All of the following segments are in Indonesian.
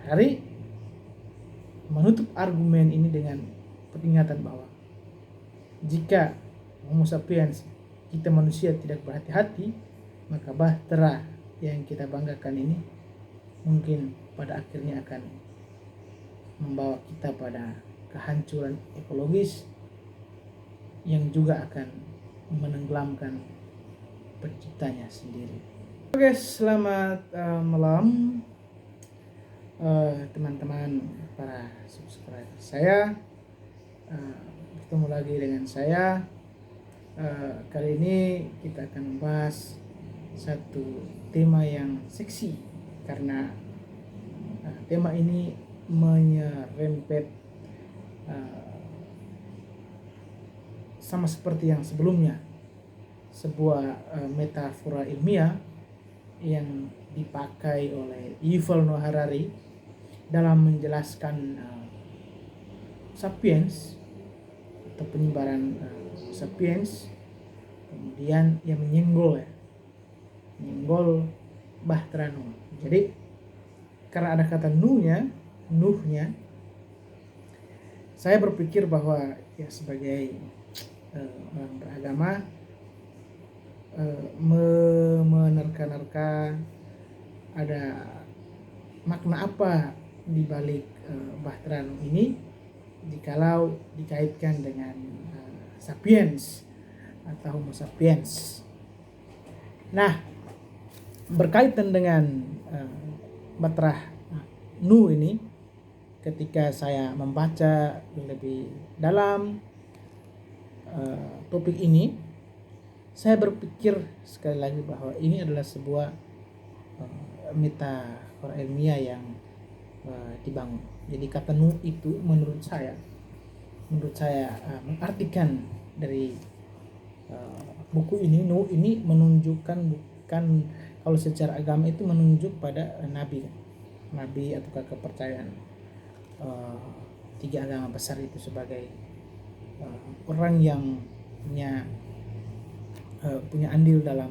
Harari menutup argumen ini dengan peringatan bahwa jika Homo sapiens, kita manusia, tidak berhati-hati, maka bahtera yang kita banggakan ini mungkin pada akhirnya akan membawa kita pada kehancuran ekologis yang juga akan menenggelamkan penciptanya sendiri. Oke, selamat malam teman-teman para subscriber saya. Bertemu lagi dengan saya. Kali ini kita akan membahas satu tema yang seksi, karena tema ini menyerempet sama seperti yang sebelumnya, sebuah metafora ilmiah yang dipakai oleh Yuval Noah Harari dalam menjelaskan sapiens atau penyebaran sapiens, kemudian yang menyenggol bahtera Nuh. Jadi karena ada kata Nuhnya, saya berpikir bahwa ya sebagai orang beragama, menerka-nerka ada makna apa di balik bahtera Nuh ini jikalau dikaitkan dengan sapiens atau Homo sapiens. Nah, berkaitan dengan bahtera Nuh ini, ketika saya membaca lebih dalam topik ini, saya berpikir sekali lagi bahwa ini adalah sebuah metafora ilmiah yang dibangun. Jadi kata Nuh itu menurut saya mengartikan dari buku ini, Nuh ini menunjukkan, bukan kalau secara agama itu menunjuk pada nabi ataukah kepercayaan tiga agama besar itu sebagai orang yang punya andil dalam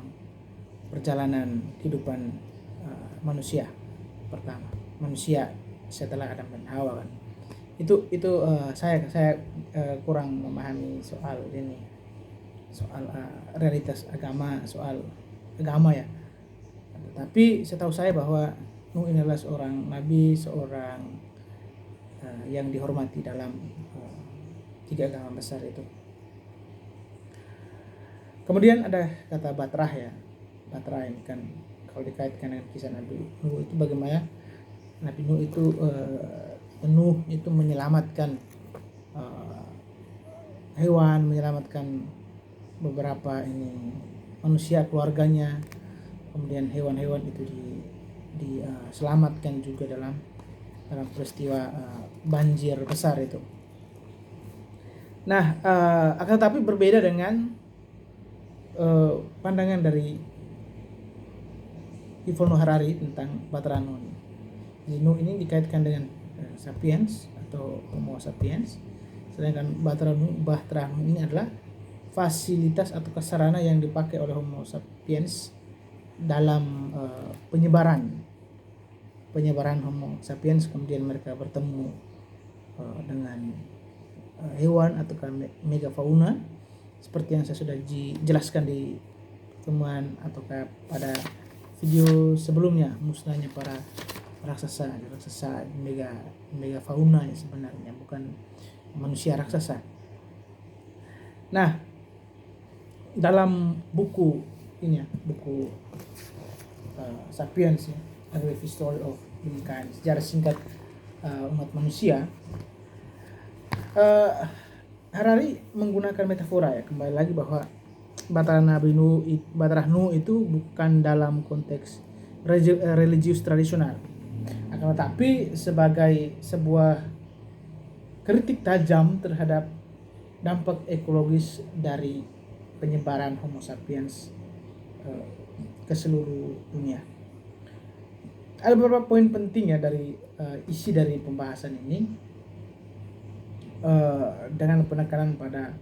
perjalanan kehidupan manusia pertama, manusia setelah Adam dan Hawa kan. Itu saya kurang memahami soal ini, soal realitas agama, soal agama ya. Tapi setahu saya bahwa Nuh ini adalah seorang nabi, seorang yang dihormati dalam tiga agama besar itu. Kemudian ada kata batrah ya. Batrah ini kan kalau dikaitkan dengan kisah Nabi Nuh itu, bagaimana Nabi Nuh itu menyelamatkan hewan, menyelamatkan beberapa manusia, keluarganya. Kemudian hewan-hewan itu diselamatkan juga dalam peristiwa banjir besar itu. Nah, akan tetapi berbeda dengan pandangan dari Yuval Noah Harari tentang bahtera Nuh. Jadi Nuh ini dikaitkan dengan sapiens atau Homo sapiens, sedangkan bahtera Nuh ini adalah fasilitas atau sarana yang dipakai oleh Homo sapiens dalam penyebaran Homo sapiens. Kemudian mereka bertemu dengan hewan atau megafauna, seperti yang saya sudah jelaskan di pertemuan ataukah pada video sebelumnya, musnahnya para raksasa megafauna ya sebenarnya, bukan manusia raksasa. Nah, dalam buku ini ya, buku Sapiens ya, A Brief History of Humankind, sejarah singkat umat manusia, Harari menggunakan metafora ya, kembali lagi bahwa bahtera Nuh itu bukan dalam konteks religius tradisional, akan tetapi sebagai sebuah kritik tajam terhadap dampak ekologis dari penyebaran Homo sapiens ke seluruh dunia. Ada beberapa poin penting ya dari isi dari pembahasan ini, dengan penekanan pada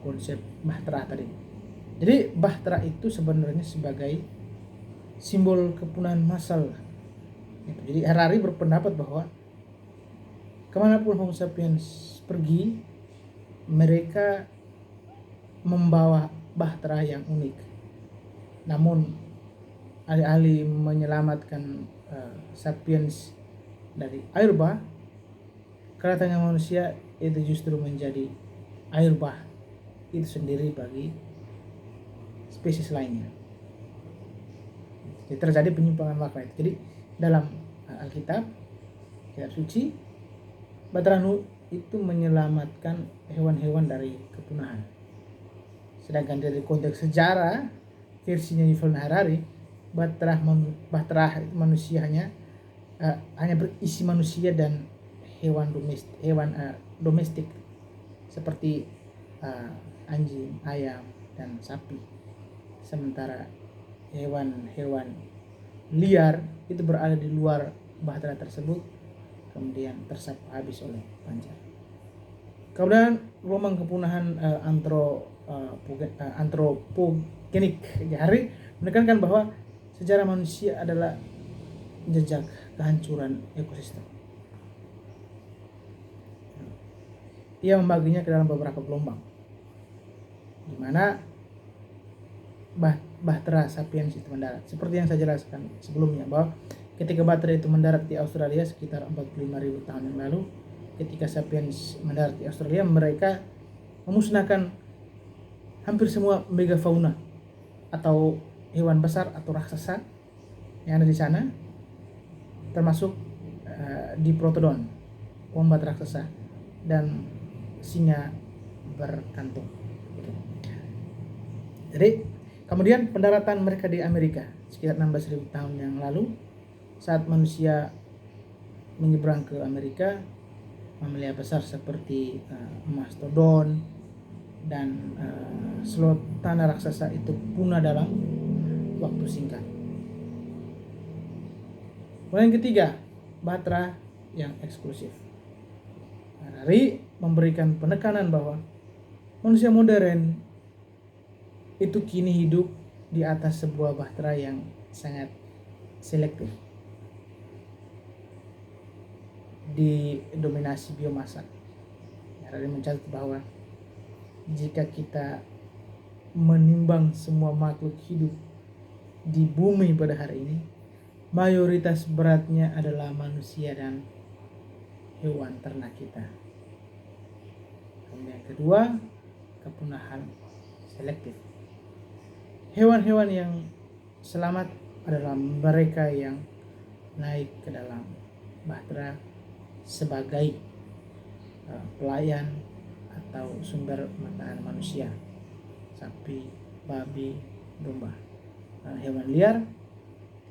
konsep bahtera tadi. Jadi bahtera itu sebenarnya sebagai simbol kepunahan massal Gitu. Jadi Harari berpendapat bahwa kemanapun Homo sapiens pergi, mereka membawa bahtera yang unik. Namun alih-alih menyelamatkan sapiens dari air bah, kedatangan manusia itu justru menjadi air bah itu sendiri bagi spesies lainnya. Jadi terjadi penyimpangan makna itu. Jadi dalam Alkitab, kitab suci, Bahtera Nuh itu menyelamatkan hewan-hewan dari kepunahan. Sedangkan dari konteks sejarah versinya Yuval Noah Harari, bahtera manusia hanya berisi manusia dan hewan domestik seperti anjing, ayam, dan sapi. Sementara hewan-hewan liar itu berada di luar bahtera tersebut, kemudian tersapu habis oleh pancar. Kemudian gelombang kepunahan antropogenik Harari menekankan bahwa sejarah manusia adalah jejak kehancuran ekosistem. Ia membaginya ke dalam beberapa gelombang, di mana bahtera sapiens itu mendarat. Seperti yang saya jelaskan sebelumnya, bahwa ketika bahtera itu mendarat di Australia sekitar 45.000 tahun yang lalu, ketika sapiens mendarat di Australia, mereka memusnahkan hampir semua megafauna atau hewan besar atau raksasa yang ada di sana, termasuk Diprotodon, wombat raksasa, dan singa berkantung. Jadi kemudian pendaratan mereka di Amerika sekitar 16.000 tahun yang lalu, saat manusia menyeberang ke Amerika, mamalia besar seperti mastodon dan slot tanah raksasa itu punah dalam waktu singkat. Kemudian yang ketiga, bahtera yang eksklusif. Harari memberikan penekanan bahwa manusia modern itu kini hidup di atas sebuah bahtera yang sangat selektif, didominasi biomasa. Harari mencatat bahwa jika kita menimbang semua makhluk hidup di bumi pada hari ini, mayoritas beratnya adalah manusia dan hewan ternak kita. Kemudian yang kedua, kepunahan selektif. Hewan-hewan yang selamat adalah mereka yang naik ke dalam bahtera sebagai pelayan atau sumber makanan manusia, sapi, babi, domba. Hewan liar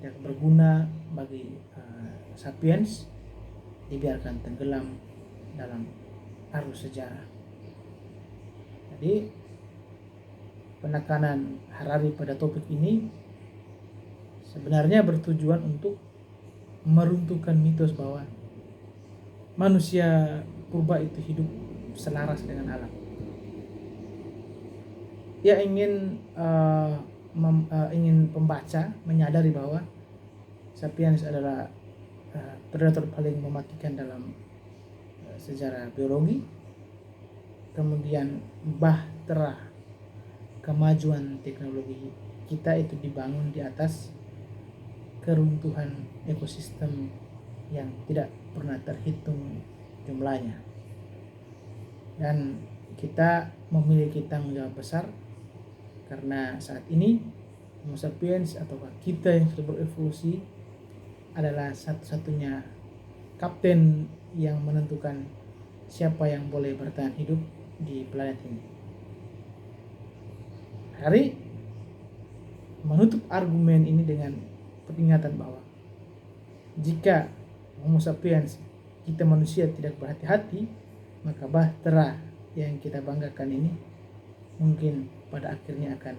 tidak berguna bagi sapiens, dibiarkan tenggelam dalam arus sejarah. Jadi penekanan Harari pada topik ini sebenarnya bertujuan untuk meruntuhkan mitos bahwa manusia purba itu hidup selaras dengan alam. Ia ingin pembaca menyadari bahwa sapiens adalah predator paling mematikan dalam sejarah biologi. Kemudian bahtera kemajuan teknologi kita itu dibangun di atas keruntuhan ekosistem yang tidak pernah terhitung jumlahnya, dan kita memiliki tanggung jawab besar karena saat ini Homo sapiens atau kita yang sudah berevolusi adalah satu-satunya kapten yang menentukan siapa yang boleh bertahan hidup di planet ini. Harari menutup argumen ini dengan peringatan bahwa jika Homo sapiens, kita manusia, tidak berhati-hati, maka bahtera yang kita banggakan ini mungkin pada akhirnya akan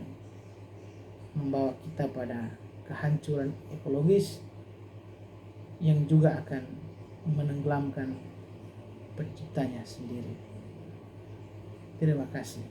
membawa kita pada kehancuran ekologis yang juga akan menenggelamkan penciptanya sendiri. Terima kasih.